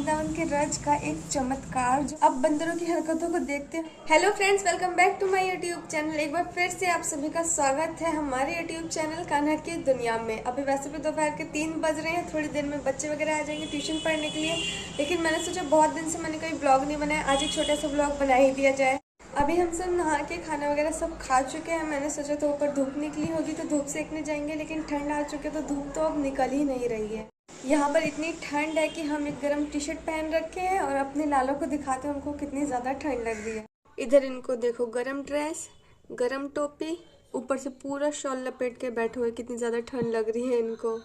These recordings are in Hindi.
वृंदावन के रज का एक चमत्कार जो अब बंदरों की हरकतों को देखते हैं। Hello friends, welcome back to my YouTube channel. एक बार फिर से आप सभी का स्वागत है हमारे यूट्यूब चैनल कान्हा की दुनिया में। अभी वैसे भी दोपहर के 3 बज रहे हैं, थोड़ी देर में बच्चे वगैरह आ जाएंगे ट्यूशन पढ़ने के लिए, लेकिन मैंने सोचा बहुत दिन से मैंने कोई ब्लॉग नहीं बनाया, आज एक छोटा सा ब्लॉग बना ही दिया जाए। अभी हम सब नहा के खाना वगैरह सब खा चुके हैं। मैंने सोचा तो ऊपर धूप निकली होगी तो धूप सेकने जाएंगे, लेकिन ठंड आ चुके तो धूप तो अब निकल ही नहीं रही है। यहाँ पर इतनी ठंड है कि हम एक गर्म टी शर्ट पहन रखे हैं और अपने लालों को दिखाते हैं उनको कितनी ज़्यादा ठंड लग रही है। इधर इनको देखो, गर्म ड्रेस, गर्म टोपी, ऊपर से पूरा शॉल लपेट के बैठे हुए, कितनी ज़्यादा ठंड लग रही है इनको।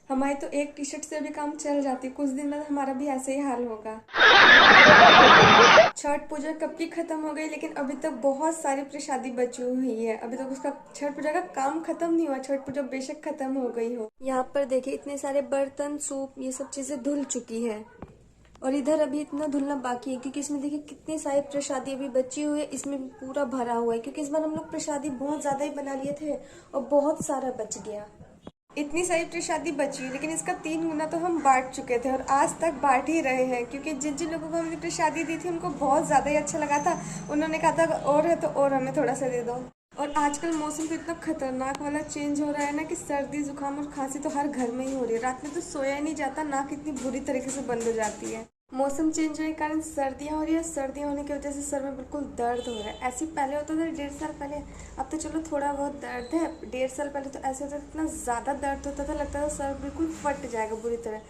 हमारी तो एक टी शर्ट से भी काम चल जाती, कुछ दिन बाद हमारा भी ऐसे ही हाल होगा। छठ पूजा कब की खत्म हो गई, लेकिन अभी तक बहुत सारी प्रसादी बची हुई है। अभी तक उसका छठ पूजा का काम खत्म नहीं हुआ। छठ पूजा बेशक खत्म हो गई हो। यहाँ पर देखिए इतने सारे बर्तन, सूप, ये सब चीजें धुल चुकी है और इधर अभी इतना धुलना बाकी है, क्योंकि इसमें देखिए कितनी सारी प्रसादी अभी बची हुई है। इसमें भी पूरा भरा हुआ है, क्योंकि इस बार हम लोग प्रसादी बहुत ज्यादा ही बना लिए थे और बहुत सारा बच गया। इतनी सारी प्रसादी बची है, लेकिन इसका 3 गुना तो हम बांट चुके थे और आज तक बांट ही रहे हैं, क्योंकि जिन जिन लोगों को हमने प्रसादी दी थी उनको बहुत ज़्यादा ही अच्छा लगा था। उन्होंने कहा था और है तो और हमें थोड़ा सा दे दो। और आजकल मौसम तो इतना खतरनाक वाला चेंज हो रहा है ना कि सर्दी जुकाम और खांसी तो हर घर में ही हो रही है। रात में तो सोया ही नहीं जाता, नाक इतनी बुरी तरीके से बंद हो जाती है। मौसम चेंज होने के कारण सर्दियाँ हो रही है, सर्दियाँ होने की वजह से सर में बिल्कुल दर्द हो रहा है। ऐसे पहले होता था 1.5 साल पहले, अब तो चलो थोड़ा बहुत दर्द है। 1.5 साल पहले तो ऐसे होता था, इतना ज़्यादा दर्द होता था, लगता था सर बिल्कुल फट जाएगा बुरी तरह।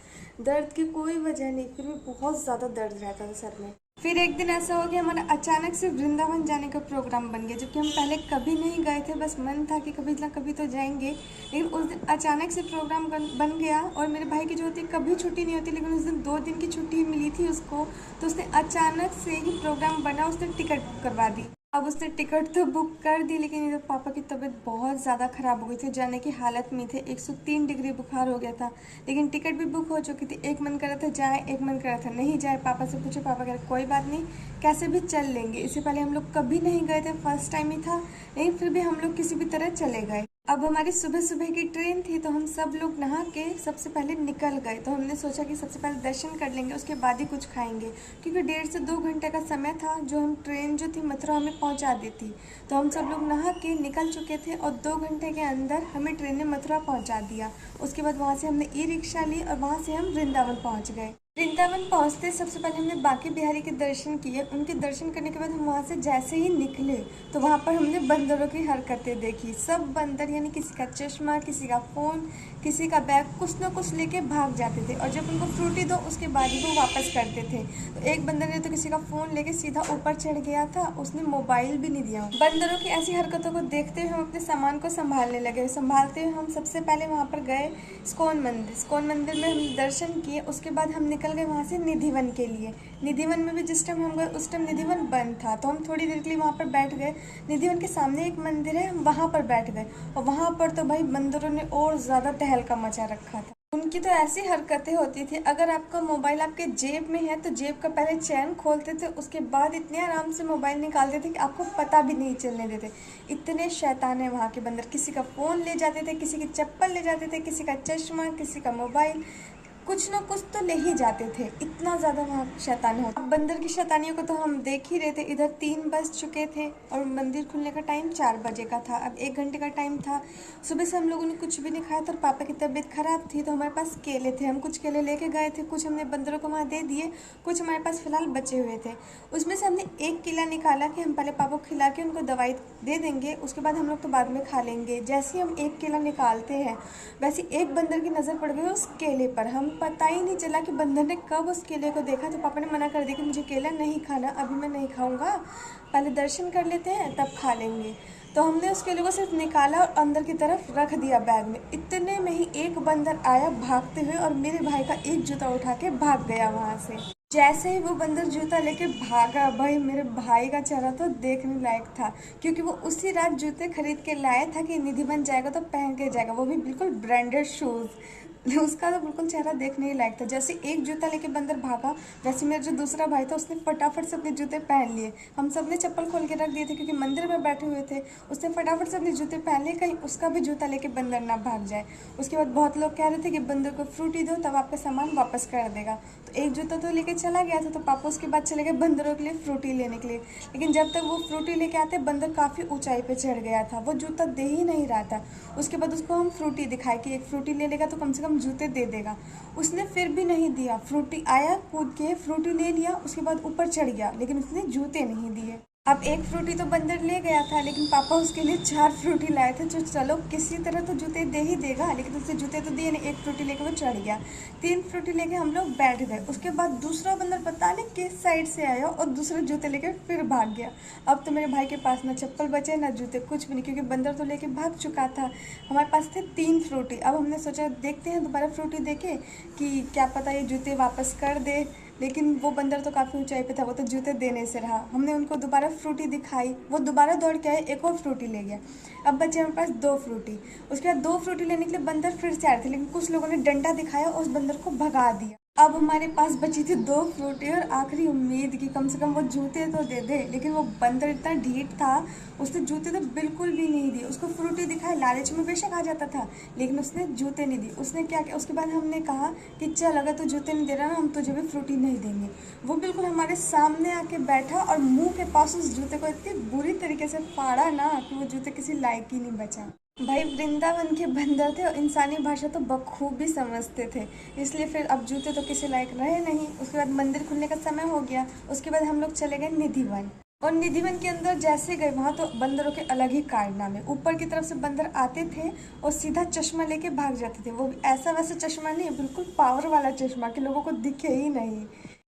दर्द की कोई वजह नहीं, फिर भी बहुत ज़्यादा दर्द रहता था सर में। फिर एक दिन ऐसा हो गया, हमारा अचानक से वृंदावन जाने का प्रोग्राम बन गया, जबकि हम पहले कभी नहीं गए थे। बस मन था कि कभी ना कभी तो जाएंगे, लेकिन उस दिन अचानक से प्रोग्राम बन गया। और मेरे भाई की जो होती कभी छुट्टी नहीं होती, लेकिन उस दिन 2 दिन की छुट्टी मिली थी उसको, तो उसने अचानक से ही प्रोग्राम बना, उसने टिकट बुक करवा दी। अब उसने टिकट तो बुक कर दी, लेकिन इधर पापा की तबीयत बहुत ज़्यादा ख़राब हो गई थी, जाने की हालत में थे। 103 डिग्री बुखार हो गया था, लेकिन टिकट भी बुक हो चुकी थी। एक मन कर रहा था जाए, एक मन कर रहा था नहीं जाए। पापा से पूछे, पापा कह रहे कोई बात नहीं, कैसे भी चल लेंगे। इससे पहले हम लोग कभी नहीं गए थे, फर्स्ट टाइम ही था, लेकिन फिर भी हम लोग किसी भी तरह चले गए। अब हमारी सुबह सुबह की ट्रेन थी, तो हम सब लोग नहा के सबसे पहले निकल गए। तो हमने सोचा कि सबसे पहले दर्शन कर लेंगे, उसके बाद ही कुछ खाएंगे, क्योंकि 1.5 से 2 घंटे का समय था जो हम ट्रेन जो थी मथुरा हमें पहुंचा दी थी। तो हम सब लोग नहा के निकल चुके थे और 2 घंटे के अंदर हमें ट्रेन ने मथुरा पहुंचा दिया। उसके बाद वहाँ से हमने ई रिक्शा ली और वहाँ से हम वृंदावन पहुँच गए। वृंदावन पहुंचते सबसे पहले हमने बांके बिहारी के दर्शन किए। उनके दर्शन करने के बाद हम वहाँ से जैसे ही निकले तो वहाँ पर हमने बंदरों की हरकतें देखी। सब बंदर, यानी किसी का चश्मा, किसी का फ़ोन, किसी का बैग, कुछ ना कुछ लेके भाग जाते थे, और जब उनको फ्रूटी दो उसके बाद ही वो वापस करते थे। तो एक बंदर ने तो किसी का फ़ोन लेके सीधा ऊपर चढ़ गया था, उसने मोबाइल भी नहीं दिया। बंदरों की ऐसी हरकतों को देखते हुए हम अपने सामान को संभालने लगे। संभालते हुए हम सबसे पहले वहाँ पर गए स्कॉन मंदिर। स्कॉन मंदिर में हम दर्शन किए, उसके बाद हम निकल गए वहाँ से निधिवन के लिए। निधिवन में भी जिस टाइम हम गए उस टाइम निधिवन बंद था, तो हम थोड़ी देर के लिए वहाँ पर बैठ गए। निधिवन के सामने एक मंदिर है, हम वहाँ पर बैठ गए, और वहाँ पर तो भाई बंदरों ने और ज़्यादा तहलका मचा रखा था। उनकी तो ऐसी हरकतें होती थी, अगर आपका मोबाइल आपके जेब में है तो जेब का पहले चैन खोलते थे, उसके बाद इतने आराम से मोबाइल निकालते थे कि आपको पता भी नहीं चलने देते। इतने शैतान है वहाँ के बंदर। किसी का फ़ोन ले जाते थे, किसी की चप्पल ले जाते थे, किसी का चश्मा, किसी का मोबाइल, कुछ ना कुछ तो ले ही जाते थे। इतना ज़्यादा वहाँ शैतान हो। अब बंदर की शैतानियों को तो हम देख ही रहे थे। इधर 3 बज चुके थे और मंदिर खुलने का टाइम 4 बजे का था। अब 1 घंटे का टाइम था। सुबह से हम लोगों ने कुछ भी नहीं खाया था और पापा की तबीयत खराब थी, तो हमारे पास केले थे। हम कुछ केले लेके गए थे, कुछ हमने बंदरों को वहाँ दे दिए, कुछ हमारे पास फ़िलहाल बचे हुए थे। उसमें से हमने एक केला निकाला कि हम पहले पापा को खिला के उनको दवाई दे देंगे, उसके बाद हम लोग तो बाद में खा लेंगे। जैसे ही हम एक केला निकालते हैं, वैसे एक बंदर की नज़र पड़ गई उस केले पर। हम पता ही नहीं चला कि बंदर ने कब उस केले को देखा। तो पापा ने मना कर दिया कि मुझे केला नहीं खाना, अभी मैं नहीं खाऊंगा, पहले दर्शन कर लेते हैं तब खा लेंगे। तो हमने उस केले को सिर्फ निकाला और अंदर की तरफ रख दिया बैग में। इतने में ही एक बंदर आया भागते हुए और मेरे भाई का एक जूता उठा के भाग गया वहाँ से। जैसे ही वो बंदर जूता लेके भागा, भाई मेरे भाई का चेहरा तो देखने लायक था, क्योंकि वो उसी रात जूते खरीद के लाया था कि निधि बन जाएगा तो पहन के जाएगा, वो भी बिल्कुल ब्रांडेड शूज़। उसका तो बिल्कुल चेहरा देखने ही लायक था। जैसे एक जूता लेके बंदर भागा, वैसे मेरा जो दूसरा भाई था उसने फटाफट से अपने जूते पहन लिए। हम सब ने चप्पल खोल के रख दिए थे क्योंकि मंदिर में बैठे हुए थे। उसने फटाफट से अपने जूते पहन लिए, कहीं उसका भी जूता लेके बंदर ना भाग जाए। उसके बाद बहुत लोग कह रहे थे कि बंदर को फ्रूटी दो तब आपका सामान वापस कर देगा। तो एक जूता तो लेके चला गया था, तो पापा उसके बाद चले गए बंदरों के लिए फ्रूटी लेने के लिए। लेकिन जब तक वो फ्रूटी लेके आते बंदर काफ़ी ऊंचाई पे चढ़ गया था, वो जूता दे ही नहीं रहा था। उसके बाद उसको हम फ्रूटी दिखाए कि एक फ्रूटी ले लेगा तो कम से कम जूते दे देगा। उसने फिर भी नहीं दिया। फ्रूटी आया, कूद के फ्रूटी ले लिया, उसके बाद ऊपर चढ़ गया, लेकिन उसने जूते नहीं दिए। अब एक फ्रूटी तो बंदर ले गया था, लेकिन पापा उसके लिए 4 फ्रूटी लाए थे, जो चलो किसी तरह तो जूते दे ही देगा, लेकिन उसने जूते तो दिए नहीं। एक फ्रूटी लेके वो चढ़ गया। 3 फ्रूटी लेके हम लोग बैठ गए। उसके बाद दूसरा बंदर पता नहीं किस साइड से आया और दूसरे जूते लेके फिर भाग गया। अब तो मेरे भाई के पास ना चप्पल बचे ना जूते, कुछ भी नहीं, क्योंकि बंदर तो लेके भाग चुका था। हमारे पास थे 3 फ्रूटी। अब हमने सोचा देखते हैं दोबारा फ्रूटी देके कि क्या पता ये जूते वापस कर दे, लेकिन वो बंदर तो काफ़ी ऊंचाई पे था, वो तो जूते देने से रहा। हमने उनको दोबारा फ्रूटी दिखाई, वो दोबारा दौड़ के आए, एक और फ्रूटी ले गया। अब बचे हमारे पास 2 फ्रूटी। उसके बाद 2 फ्रूटी लेने के लिए बंदर फिर से आ रहे थे, लेकिन कुछ लोगों ने डंडा दिखाया और उस बंदर को भगा दिया। अब हमारे पास बची थी 2 फ्रूटी और आखिरी उम्मीद कि कम से कम वो जूते तो दे दे, लेकिन वो बंदर इतना ढीठ था, उसने जूते तो बिल्कुल भी नहीं दिए। उसको फ्रूटी दिखाई, लालच में बेशक आ जाता था, लेकिन उसने जूते नहीं दिए। उसने क्या किया, उसके बाद हमने कहा कि चल अगर तू जूते नहीं दे रहा ना, हम तुझे भी फ्रूटी नहीं देंगे। वो बिल्कुल हमारे सामने आके बैठा और मुंह के पास उस जूते को इतनी बुरी तरीके से फाड़ा ना कि वो जूते किसी लायक ही नहीं बचा। भाई वृंदावन के बंदर थे और इंसानी भाषा तो बखूबी समझते थे, इसलिए फिर अब जूते तो किसी लायक रहे नहीं। उसके बाद मंदिर खुलने का समय हो गया। उसके बाद हम लोग चले गए निधिवन। और निधिवन के अंदर जैसे गए, वहाँ तो बंदरों के अलग ही कारनामे। ऊपर की तरफ से बंदर आते थे और सीधा चश्मा लेके भाग जाते थे। वो भी ऐसा वैसा चश्मा नहीं, बिल्कुल पावर वाला चश्मा कि लोगों को दिखे ही नहीं।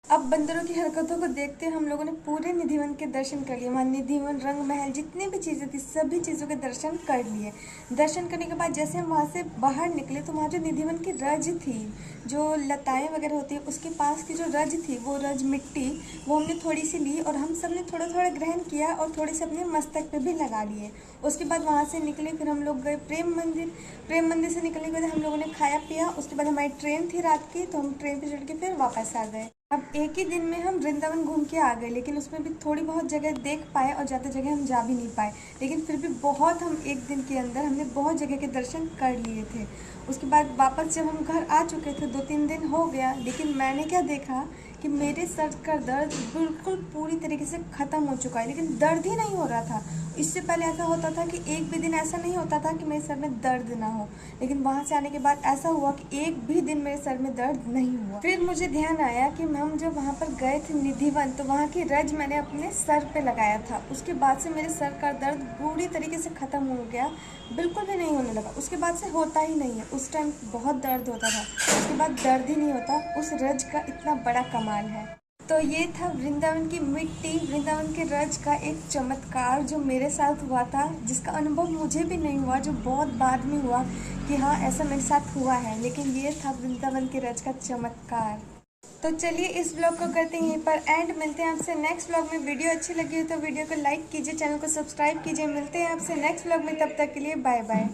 अब बंदरों की हरकतों को देखते हम लोगों ने पूरे निधिवन के दर्शन कर लिए। वहाँ निधिवन, रंग महल, जितनी भी चीज़ें थी सभी चीज़ों के दर्शन कर लिए। दर्शन करने के बाद जैसे हम वहाँ से बाहर निकले तो वहाँ जो निधिवन की रज थी, जो लताएं वगैरह होती है, उसके पास की जो रज थी, वो रज मिट्टी, वो हमने थोड़ी सी ली और हम सब ने थोड़ा थोड़ा ग्रहण किया और थोड़े से अपने मस्तक पे भी लगा लिए। उसके बाद वहाँ से निकले, फिर हम लोग गए प्रेम मंदिर। प्रेम मंदिर से निकलने के बाद हम लोगों ने खाया पिया। उसके बाद हमारी ट्रेन थी रात की, तो हम ट्रेन पे चढ़ के फिर वापस आ गए। अब एक ही दिन में हम वृंदावन घूम के आ गए, लेकिन उसमें भी थोड़ी बहुत जगह देख पाए और ज़्यादा जगह हम जा भी नहीं पाए, लेकिन फिर भी बहुत, हम एक दिन के अंदर हमने बहुत जगह के दर्शन कर लिए थे। उसके बाद वापस जब हम घर आ चुके थे, 2-3 दिन हो गया, लेकिन मैंने क्या देखा कि मेरे सर का दर्द बिल्कुल पूरी तरीके से ख़त्म हो चुका है, लेकिन दर्द ही नहीं हो रहा था। इससे पहले ऐसा होता था कि एक भी दिन ऐसा नहीं होता था कि मेरे सर में दर्द ना हो, लेकिन वहाँ से आने के बाद ऐसा हुआ कि एक भी दिन मेरे सर में दर्द नहीं हुआ। फिर मुझे ध्यान आया कि हम जब वहाँ पर गए थे निधिवन, तो वहाँ की रज मैंने अपने सर पे लगाया था। उसके बाद से मेरे सर का दर्द पूरी तरीके से ख़त्म हो गया, बिल्कुल भी नहीं होने लगा। उसके बाद से होता ही नहीं है। उस टाइम बहुत दर्द होता था, उसके बाद दर्द ही नहीं होता। उस रज का इतना बड़ा कमाल है। तो ये था वृंदावन की मिट्टी, वृंदावन के रज का एक चमत्कार जो मेरे साथ हुआ था, जिसका अनुभव मुझे भी नहीं हुआ, जो बहुत बाद में हुआ कि हाँ ऐसा मेरे साथ हुआ है, लेकिन ये था वृंदावन के रज का चमत्कार। तो चलिए इस ब्लॉग को करते हैं यहीं पर एंड। मिलते हैं आपसे नेक्स्ट ब्लॉग में। वीडियो अच्छी लगी हो तो वीडियो को लाइक कीजिए, चैनल को सब्सक्राइब कीजिए। मिलते हैं आपसे नेक्स्ट ब्लॉग में, तब तक के लिए बाय बाय।